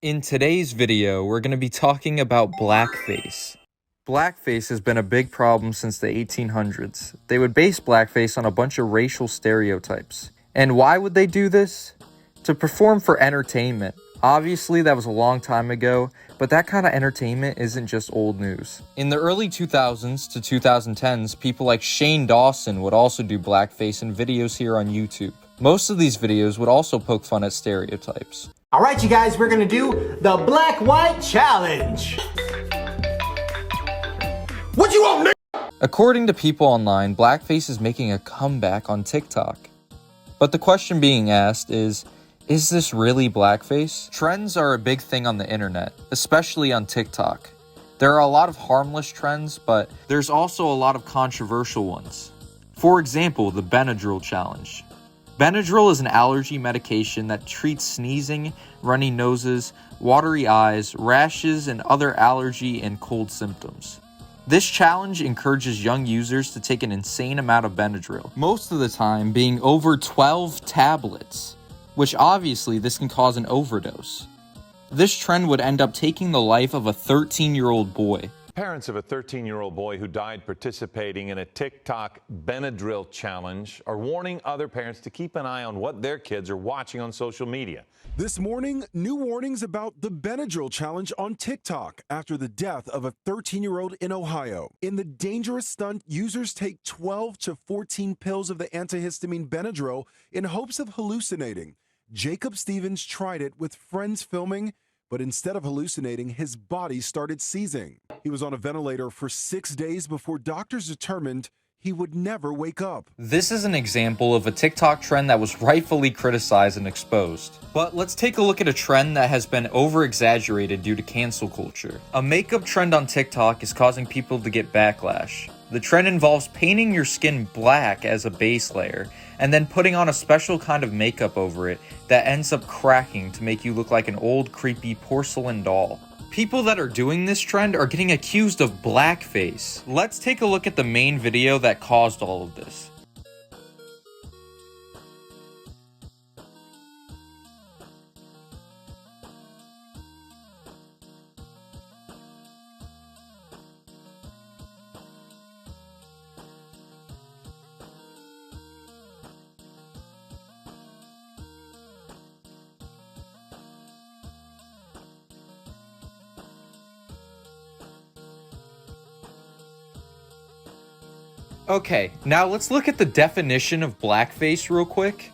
In today's video, we're going to be talking about blackface. Blackface has been a big problem since the 1800s. They would base blackface on a bunch of racial stereotypes. And why would they do this? To perform for entertainment. Obviously, that was a long time ago, but that kind of entertainment isn't just old news. In the early 2000s to 2010s, people like Shane Dawson would also do blackface in videos here on YouTube. Most of these videos would also poke fun at stereotypes. All right, you guys, we're gonna do the black-white challenge. What you want, nigga? According to people online, blackface is making a comeback on TikTok. But the question being asked is this really blackface? Trends are a big thing on the internet, especially on TikTok. There are a lot of harmless trends, but there's also a lot of controversial ones. For example, the Benadryl challenge. Benadryl is an allergy medication that treats sneezing, runny noses, watery eyes, rashes, and other allergy and cold symptoms. This challenge encourages young users to take an insane amount of Benadryl, most of the time being over 12 tablets, which obviously this can cause an overdose. This trend would end up taking the life of a 13-year-old boy. Parents of a 13-year-old boy who died participating in a TikTok Benadryl challenge are warning other parents to keep an eye on what their kids are watching on social media. This morning, new warnings about the Benadryl challenge on TikTok after the death of a 13-year-old in Ohio. In the dangerous stunt, users take 12 to 14 pills of the antihistamine Benadryl in hopes of hallucinating. Jacob Stevens tried it with friends filming, but instead of hallucinating, his body started seizing. He was on a ventilator for 6 days before doctors determined he would never wake up. This is an example of a TikTok trend that was rightfully criticized and exposed. But let's take a look at a trend that has been over-exaggerated due to cancel culture. A makeup trend on TikTok is causing people to get backlash. The trend involves painting your skin black as a base layer, and then putting on a special kind of makeup over it that ends up cracking to make you look like an old, creepy porcelain doll. People that are doing this trend are getting accused of blackface. Let's take a look at the main video that caused all of this. Okay, now let's look at the definition of blackface real quick.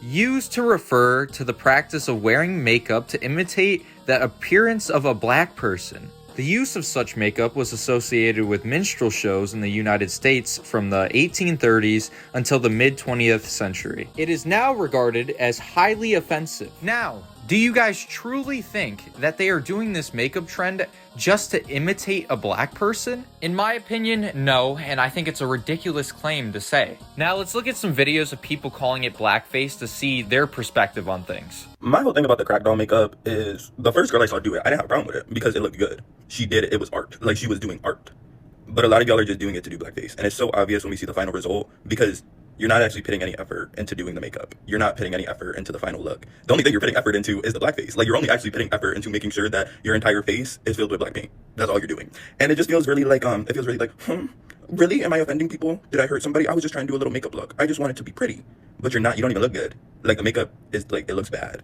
Used to refer to the practice of wearing makeup to imitate the appearance of a black person. The use of such makeup was associated with minstrel shows in the United States from the 1830s until the mid-20th century. It is now regarded as highly offensive. Now, do you guys truly think that they are doing this makeup trend just to imitate a black person? In my opinion, no, and I think it's a ridiculous claim to say. Now let's look at some videos of people calling it blackface to see their perspective on things. My whole thing about the crack doll makeup is the first girl I saw do it, I didn't have a problem with it because it looked good. She did it, it was art. Like, she was doing art. But a lot of y'all are just doing it to do blackface. And it's so obvious when we see the final result because you're not actually putting any effort into doing the makeup. You're not putting any effort into the final look. The only thing you're putting effort into is the blackface. Like, you're only actually putting effort into making sure that your entire face is filled with black paint. That's all you're doing. And it just feels really like, really? Am I offending people? Did I hurt somebody? I was just trying to do a little makeup look. I just wanted to be pretty. But you're not, you don't even look good. Like, the makeup is like, it looks bad.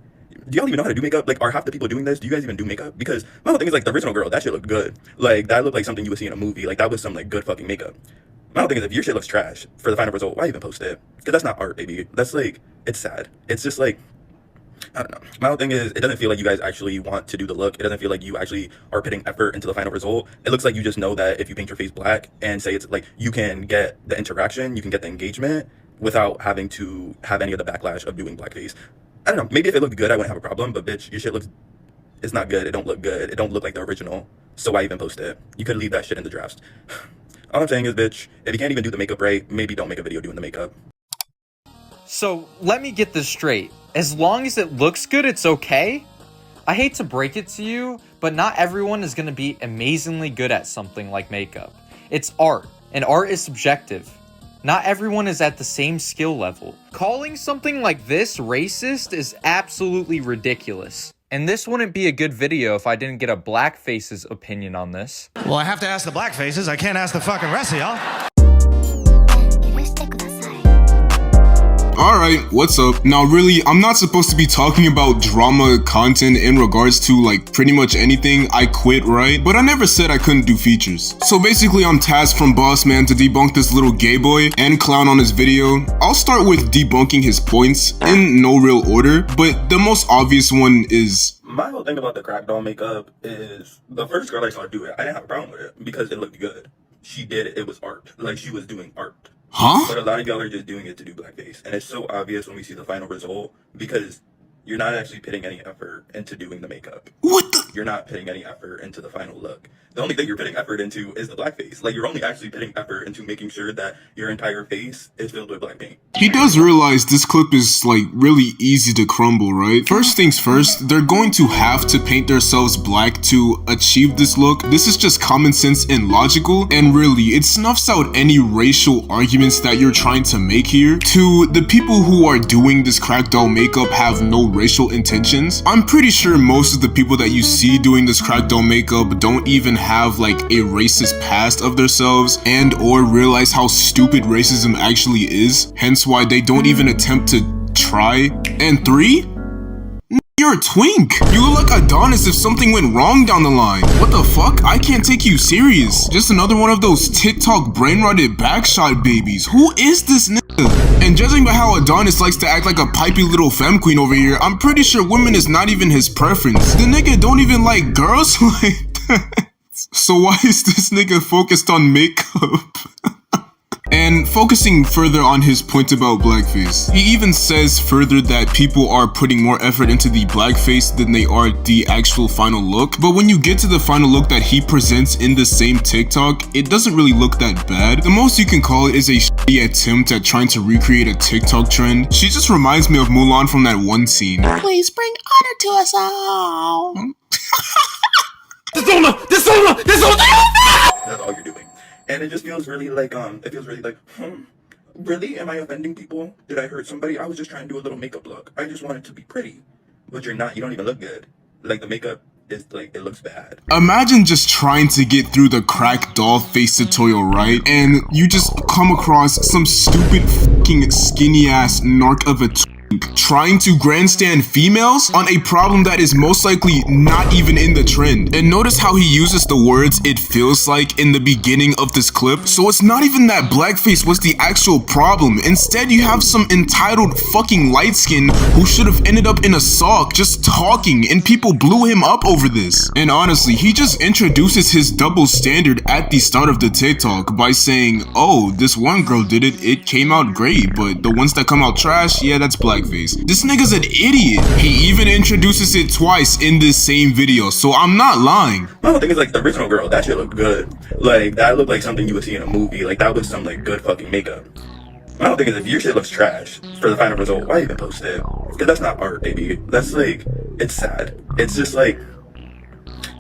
Do y'all even know how to do makeup? Like, are half the people doing this? Do you guys even do makeup? Because my whole thing is, like, the original girl, that shit looked good. Like, that looked like something you would see in a movie. Like, that was some, like, good fucking makeup. My whole thing is, if your shit looks trash for the final result, why even post it? Because that's not art, baby. That's, like, it's sad. It's just, like, I don't know. My whole thing is, it doesn't feel like you guys actually want to do the look. It doesn't feel like you actually are putting effort into the final result. It looks like you just know that if you paint your face black and say it's, like, you can get the interaction, you can get the engagement without having to have any of the backlash of doing blackface. I don't know. Maybe if it looked good, I wouldn't have a problem. But, bitch, your shit looks... It's not good. It don't look good. It don't look like the original. So why even post it? You could leave that shit in the drafts. All I'm saying is, bitch, if you can't even do the makeup right, maybe don't make a video doing the makeup. So, let me get this straight. As long as it looks good, it's okay? I hate to break it to you, but not everyone is going to be amazingly good at something like makeup. It's art, and art is subjective. Not everyone is at the same skill level. Calling something like this racist is absolutely ridiculous. And this wouldn't be a good video if I didn't get a blackface's opinion on this. Well, I have to ask the blackfaces. I can't ask the fucking rest of y'all. Alright, what's up? Now really, I'm not supposed to be talking about drama content in regards to like pretty much anything. I quit, right? But I never said I couldn't do features. So basically I'm tasked from Boss Man to debunk this little gay boy and clown on his video. I'll start with debunking his points in no real order, but the most obvious one is... My whole thing about the crack doll makeup is the first girl I saw do it, I didn't have a problem with it because it looked good. She did it, it was art. Like she was doing art. Huh? But a lot of y'all are just doing it to do blackface. And it's so obvious when we see the final result because you're not actually putting any effort into doing the makeup. What the? You're not putting any effort into the final look. The only thing you're putting effort into is the blackface. Like, you're only actually putting effort into making sure that your entire face is filled with black paint. He does realize this clip is like really easy to crumble, right? First things first, they're going to have to paint themselves black to achieve this look. This is just common sense and logical, and really, it snuffs out any racial arguments that you're trying to make here. To the people who are doing this crack doll makeup have no racial intentions. I'm pretty sure most of the people that you see doing this crack doll makeup don't even have like a racist past of themselves and or realize how stupid racism actually is, hence why they don't even attempt to try. And 3? You're a twink. You look like Adonis if something went wrong down the line. What the fuck? I can't take you serious. Just another one of those TikTok brain-rotted backshot babies. Who is this nigga? And judging by how Adonis likes to act like a pipey little femme queen over here, I'm pretty sure women is not even his preference. The nigga don't even like girls like that. So why is this nigga focused on makeup? And focusing further on his point about blackface, he even says further that people are putting more effort into the blackface than they are the actual final look. But when you get to the final look that he presents in the same TikTok, it doesn't really look that bad. The most you can call it is a shitty attempt at trying to recreate a TikTok trend. She just reminds me of Mulan from that one scene. Please bring honor to us all. That's all you're doing. And it just feels really like, really? Am I offending people? Did I hurt somebody? I was just trying to do a little makeup look. I just wanted to be pretty. But you're not, you don't even look good. Like, the makeup is like, it looks bad. Imagine just trying to get through the crack doll face tutorial, right? And you just come across some stupid fucking skinny ass narc of a trying to grandstand females on a problem that is most likely not even in the trend. And notice how he uses the words "it feels like" in the beginning of this clip. So it's not even that blackface was the actual problem. Instead, you have some entitled fucking light skin who should have ended up in a sock just talking, and people blew him up over this. And honestly, he just introduces his double standard at the start of the TikTok by saying, oh, this one girl did it, it came out great, but the ones that come out trash, yeah, that's blackface. This nigga's an idiot. He even introduces it twice in this same video, so I'm not lying. My whole thing is like, the original girl, that shit looked good. Like, that looked like something you would see in a movie. Like, that was some like good fucking makeup. My whole thing is, if your shit looks trash for the final result, why even post it? Because that's not art, baby. That's like, it's sad. It's just like,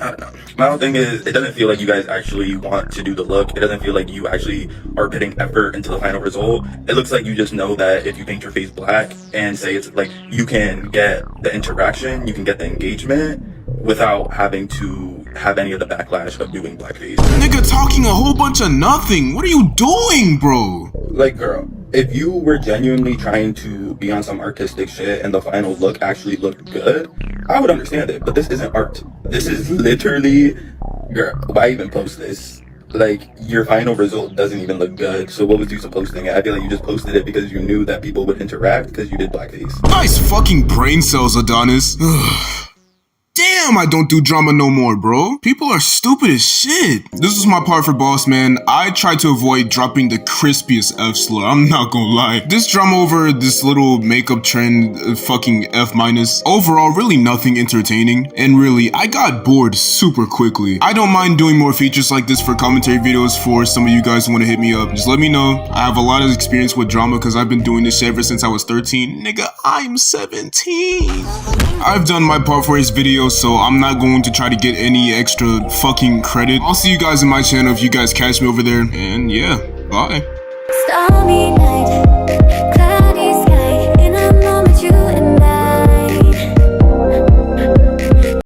I don't know. My whole thing is, it doesn't feel like you guys actually want to do the look. It doesn't feel like you actually are putting effort into the final result. It looks like you just know that if you paint your face black and say it's like, you can get the interaction, you can get the engagement without having to have any of the backlash of doing blackface. Nigga talking a whole bunch of nothing. What are you doing, bro? Like, girl, if you were genuinely trying to be on some artistic shit and the final look actually looked good, I would understand it, but this isn't art. This is literally, girl, why even post this? Like, your final result doesn't even look good, so what was you posting it? I feel like you just posted it because you knew that people would interact because you did blackface. Nice fucking brain cells, Adonis. Damn, I don't do drama no more, bro. People are stupid as shit. This is my part for Boss Man. I try to avoid dropping the crispiest F slur, I'm not gonna lie. This drama over this little makeup trend, fucking F-. Overall, really nothing entertaining. And really, I got bored super quickly. I don't mind doing more features like this for commentary videos for some of you guys who want to hit me up. Just let me know. I have a lot of experience with drama because I've been doing this shit ever since I was 13. Nigga, I'm 17. I've done my part for his video, so I'm not going to try to get any extra fucking credit. I'll see you guys in my channel if you guys catch me over there. And yeah, bye. Stormy night.